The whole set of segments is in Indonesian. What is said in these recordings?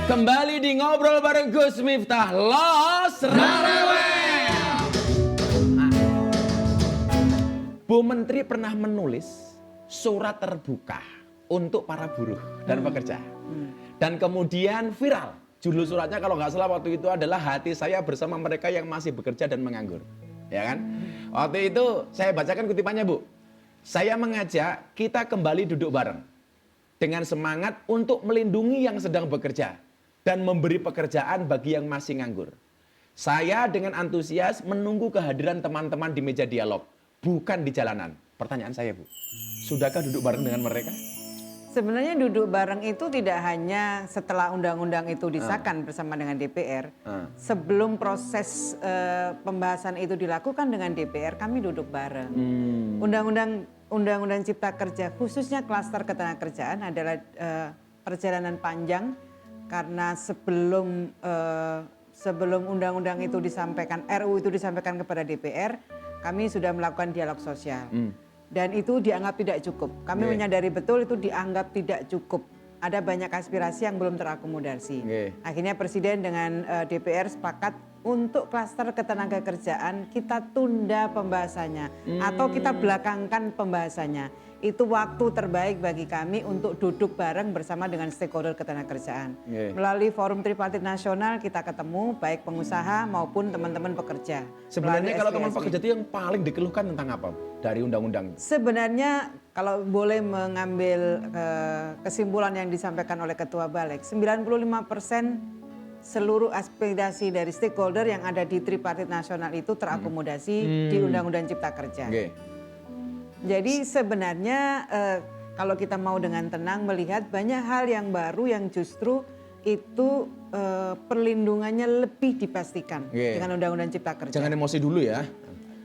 Kembali di Ngobrol bareng Gus Miftah Los Rarewel. Bu Menteri pernah menulis surat terbuka untuk para buruh dan pekerja. Dan kemudian viral. Judul suratnya kalau nggak salah waktu itu adalah hati saya bersama mereka yang masih bekerja dan menganggur. Ya kan? Waktu itu saya bacakan kutipannya, Bu. Saya mengajak kita kembali duduk bareng dengan semangat untuk melindungi yang sedang bekerja dan memberi pekerjaan bagi yang masih nganggur. Saya dengan antusias menunggu kehadiran teman-teman di meja dialog, bukan di jalanan. Pertanyaan saya, Bu, sudahkah duduk bareng dengan mereka? Sebenarnya duduk bareng itu tidak hanya setelah undang-undang itu disahkan bersama dengan DPR. Sebelum proses pembahasan itu dilakukan dengan DPR, kami duduk bareng. Undang-undang Cipta Kerja, khususnya klaster ketenagakerjaan adalah perjalanan panjang. Karena sebelum undang-undang itu disampaikan, RUU itu disampaikan kepada DPR, kami sudah melakukan dialog sosial. Dan itu dianggap tidak cukup. Kami menyadari betul itu dianggap tidak cukup. Ada banyak aspirasi yang belum terakomodasi. Akhirnya Presiden dengan DPR sepakat untuk klaster ketenagakerjaan kita tunda pembahasannya. Atau kita belakangkan pembahasannya. Itu waktu terbaik bagi kami untuk duduk bareng bersama dengan stakeholder ketenagakerjaan. Melalui forum tripartit nasional kita ketemu baik pengusaha maupun teman-teman pekerja. Sebenarnya kalau teman pekerja itu yang paling dikeluhkan tentang apa dari undang-undang? Sebenarnya kalau boleh mengambil kesimpulan yang disampaikan oleh Ketua Balik, 95% seluruh aspirasi dari stakeholder yang ada di tripartit nasional itu terakomodasi di Undang-Undang Cipta Kerja. Jadi sebenarnya kalau kita mau dengan tenang melihat banyak hal yang baru yang justru itu perlindungannya lebih dipastikan dengan Undang-Undang Cipta Kerja. Jangan emosi dulu ya.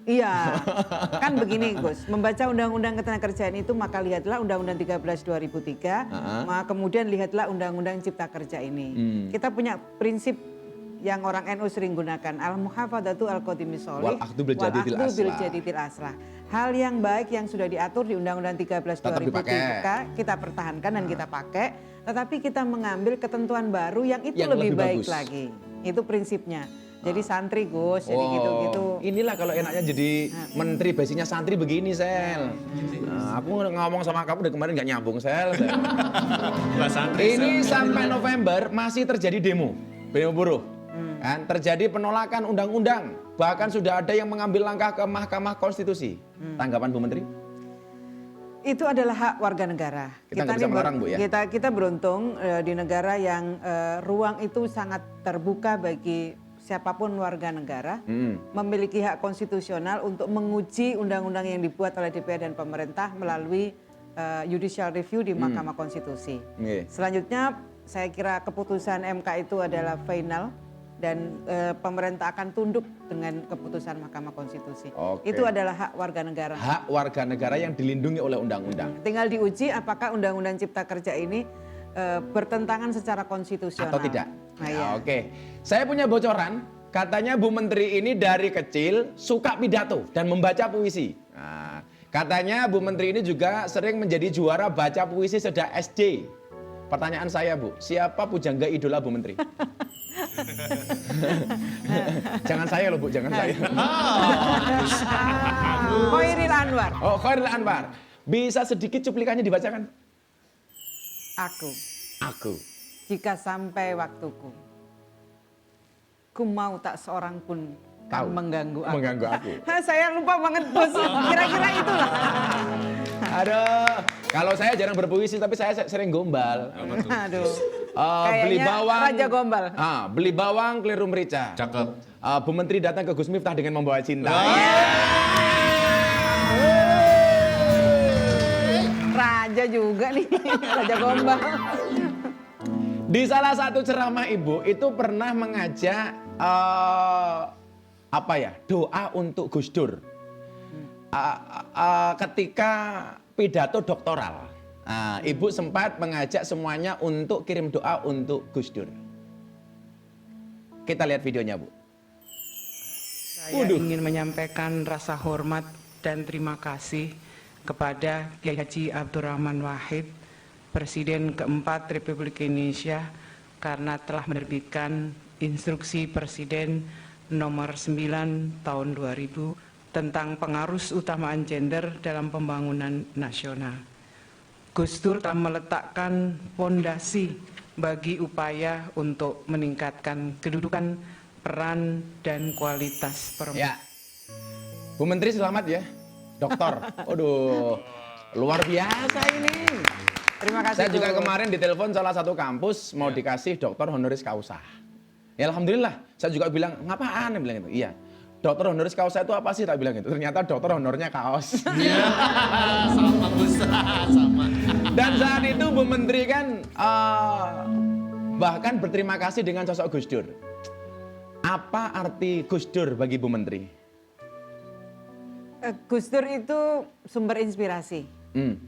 Iya, kan begini Gus, membaca Undang-Undang Ketenagakerjaan itu maka lihatlah Undang-Undang 13 2003, maka kemudian lihatlah Undang-Undang Cipta Kerja ini. Kita punya prinsip yang orang NU sering gunakan, al-muhafadzatu al-qadimi sholih, wal akdu bil jadidil aslah. Hal yang baik yang sudah diatur di Undang-Undang 13 2003 kita pertahankan dan kita pakai, tetapi kita mengambil ketentuan baru yang itu yang lebih baik bagus lagi. Itu prinsipnya. Jadi santri Gus, jadi gitu-gitu. Inilah kalau enaknya jadi menteri, basinya santri begini, Sel. Aku ngomong sama kamu dari kemarin nggak nyambung, Sel. Ini sampai November masih terjadi demo buruh. Kan terjadi penolakan undang-undang, bahkan sudah ada yang mengambil langkah ke Mahkamah Konstitusi. Tanggapan Bu Menteri? Itu adalah hak warga negara. Kita nggak bisa melarang, Bu, ya? Kita beruntung di negara yang ruang itu sangat terbuka bagi siapapun warga negara, memiliki hak konstitusional untuk menguji undang-undang yang dibuat oleh DPR dan pemerintah melalui judicial review di Mahkamah Konstitusi. Selanjutnya saya kira keputusan MK itu adalah final dan pemerintah akan tunduk dengan keputusan Mahkamah Konstitusi. Itu adalah hak warga negara. Hak warga negara yang dilindungi oleh undang-undang. Tinggal diuji apakah Undang-Undang Cipta Kerja ini bertentangan secara konstitusional atau tidak. Saya punya bocoran, katanya Bu Menteri ini dari kecil suka pidato dan membaca puisi. Katanya Bu Menteri ini juga sering menjadi juara baca puisi sejak SD. Pertanyaan saya, Bu, siapa pujangga idola Bu Menteri? Jangan saya loh, Bu, jangan saya. Khairil Anwar. Oh, Khairil Anwar. Bisa sedikit cuplikannya dibacakan? Aku. Jika sampai waktuku, ku mau tak seorang pun kan mengganggu aku. Saya lupa banget, Bos. Kira-kira itulah. Aduh, kalau saya jarang berpuisi tapi saya sering gombal. Aduh. Beli bawang. Raja gombal. Beli bawang keliru merica. Cakep. Bu Menteri datang ke Gus Miftah dengan membawa cinta. Raja juga nih, Raja gombal. Di salah satu ceramah Ibu itu pernah mengajak doa untuk Gus Dur. Ketika pidato doktoral, Ibu sempat mengajak semuanya untuk kirim doa untuk Gus Dur. Kita lihat videonya, Bu. Saya ingin menyampaikan rasa hormat dan terima kasih kepada Kiai Haji Abdurrahman Wahid, Presiden keempat Republik Indonesia, karena telah menerbitkan Instruksi Presiden Nomor 9 Tahun 2000 tentang pengarus utamaan gender dalam pembangunan nasional. Gus Dur telah meletakkan fondasi bagi upaya untuk meningkatkan kedudukan, peran, dan kualitas perempuan. Ya, Bu Menteri selamat ya, Doktor. Aduh, luar biasa ini. Terima kasih. Saya juga Bu. kemarin ditelepon salah satu kampus mau dikasih doktor honoris causa. Ya alhamdulillah, saya juga bilang, ngapaan? Dia bilang gitu. Iya, dokter honoris causa itu apa sih? Tak bilang gitu. Ternyata dokter honornya kaos. Iya, sama Gus, sama. Dan saat itu Bu Menteri kan bahkan berterima kasih dengan sosok Gus Dur. Apa arti Gus Dur bagi Bu Menteri? Gus Dur itu sumber inspirasi. Hmm.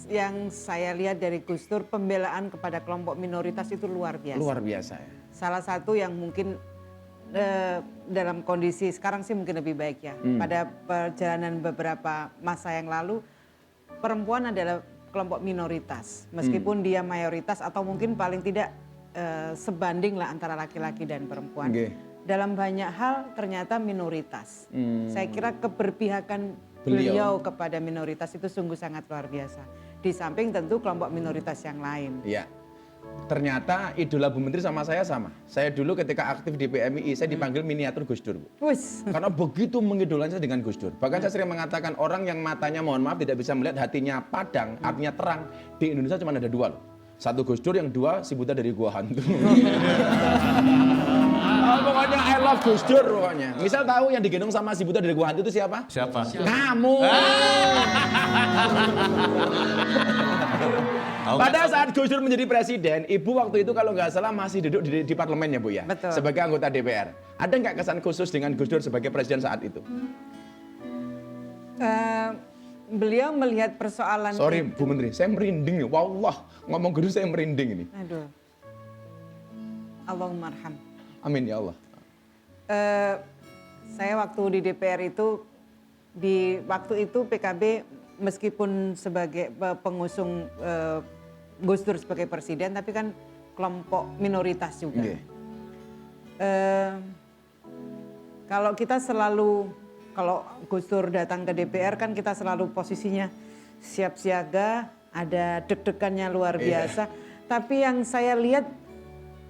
Yang saya lihat dari Gus Dur, pembelaan kepada kelompok minoritas itu luar biasa. Luar biasa ya. Salah satu yang mungkin dalam kondisi sekarang sih mungkin lebih baik ya. Pada perjalanan beberapa masa yang lalu, perempuan adalah kelompok minoritas. Meskipun dia mayoritas atau mungkin paling tidak sebanding lah antara laki-laki dan perempuan. Okay. Dalam banyak hal ternyata minoritas. Saya kira keberpihakan Beliau beliau kepada minoritas itu sungguh sangat luar biasa. Di samping tentu kelompok minoritas yang lain. Iya. Ternyata idola Bu Menteri sama saya sama. Saya dulu ketika aktif di PMII, saya dipanggil miniatur Gus Dur, Bu. Wus. Karena begitu mengidolanya saya dengan Gus Dur. Bahkan saya sering mengatakan orang yang matanya mohon maaf tidak bisa melihat, hatinya padang, artinya terang. Di Indonesia cuma ada dua loh. Satu Gus Dur, yang dua si Buta dari Gua Hantu. Pokoknya I love Gus Dur pokoknya. Misal tahu yang digendong sama si Buta dari Gua Hantu itu siapa? Siapa? Kamu. Pada saat Gus Dur menjadi presiden, Ibu waktu itu kalau nggak salah masih duduk di parlemen ya Bu ya? Betul. Sebagai anggota DPR. Ada nggak kesan khusus dengan Gus Dur sebagai presiden saat itu? Beliau melihat persoalan Sorry Bu Menteri, saya merinding ya. Wallah, ngomong Gus Dur saya merinding ini. Aduh. Allahumma arham. Amin ya Allah. Saya waktu di DPR itu, di waktu itu PKB meskipun sebagai pengusung Gus Dur sebagai presiden, tapi kan kelompok minoritas juga. Okay. Kalau kita selalu, kalau Gus Dur datang ke DPR kan kita selalu posisinya siap siaga, ada deg-degannya luar biasa. Tapi yang saya lihat,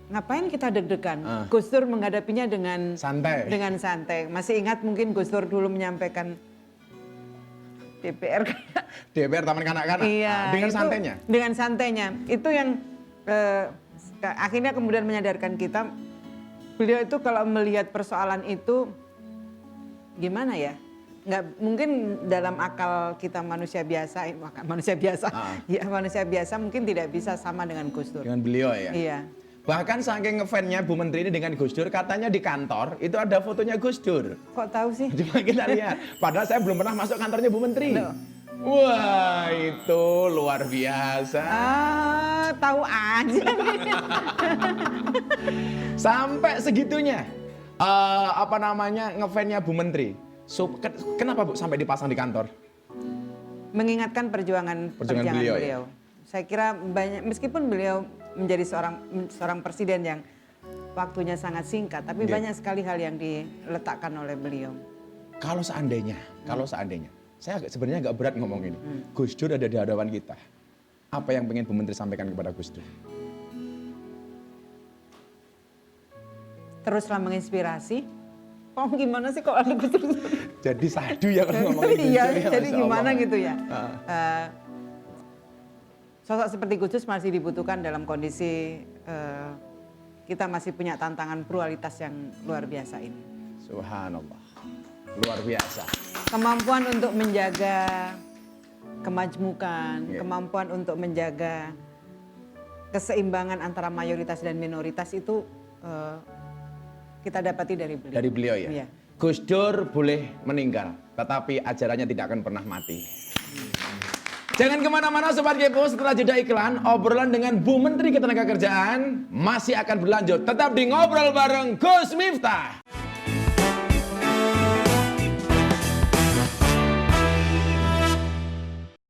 ngapain kita deg-degan? Gus Dur menghadapinya dengan Santai. Dengan santai. Masih ingat mungkin Gus Dur dulu menyampaikan DPR kayak DPR Taman Kanak-Kanak. iya, Dengan itu, santainya. Dengan santainya. Itu yang akhirnya kemudian menyadarkan kita, beliau itu kalau melihat persoalan itu gimana ya? Nggak mungkin dalam akal kita manusia biasa, ya manusia biasa mungkin tidak bisa sama dengan Gus Dur. Dengan beliau ya. Iya. Bahkan saking ngefansnya Bu Menteri ini dengan Gus Dur, katanya di kantor itu ada fotonya Gus Dur. Kok tahu sih? Coba kita lihat. Padahal saya belum pernah masuk kantornya Bu Menteri. Loh. Wah, itu luar biasa. Tahu aja. Sampai segitunya. Ngefansnya Bu Menteri. Kenapa Bu sampai dipasang di kantor? Mengingatkan perjuangan beliau. Ya? Saya kira banyak, meskipun beliau menjadi seorang presiden yang waktunya sangat singkat, tapi banyak sekali hal yang diletakkan oleh beliau. Kalau seandainya, saya sebenarnya agak berat ngomong ini. Gus Dur ada di hadapan kita. Apa yang pengen Bu Menteri sampaikan kepada Gus Dur? Teruslah menginspirasi. Oh gimana sih kok ada Gus Dur? Jadi sadu ya kalau ngomongin Gus Dur. Iya, Ya, jadi Masya gimana Allah. gitu ya. Sosok seperti Gus Dur masih dibutuhkan dalam kondisi kita masih punya tantangan pluralitas yang luar biasa ini. Subhanallah, luar biasa. Kemampuan untuk menjaga kemajmukan, Yeah. kemampuan untuk menjaga keseimbangan antara mayoritas dan minoritas itu kita dapati dari beliau. Dari beliau ya. Iya. Gus Dur boleh meninggal, tetapi ajarannya tidak akan pernah mati. Jangan kemana-mana Sobat Kepo, setelah jeda iklan, obrolan dengan Bu Menteri Ketenagakerjaan masih akan berlanjut. Tetap di Ngobrol Bareng Gus Miftah.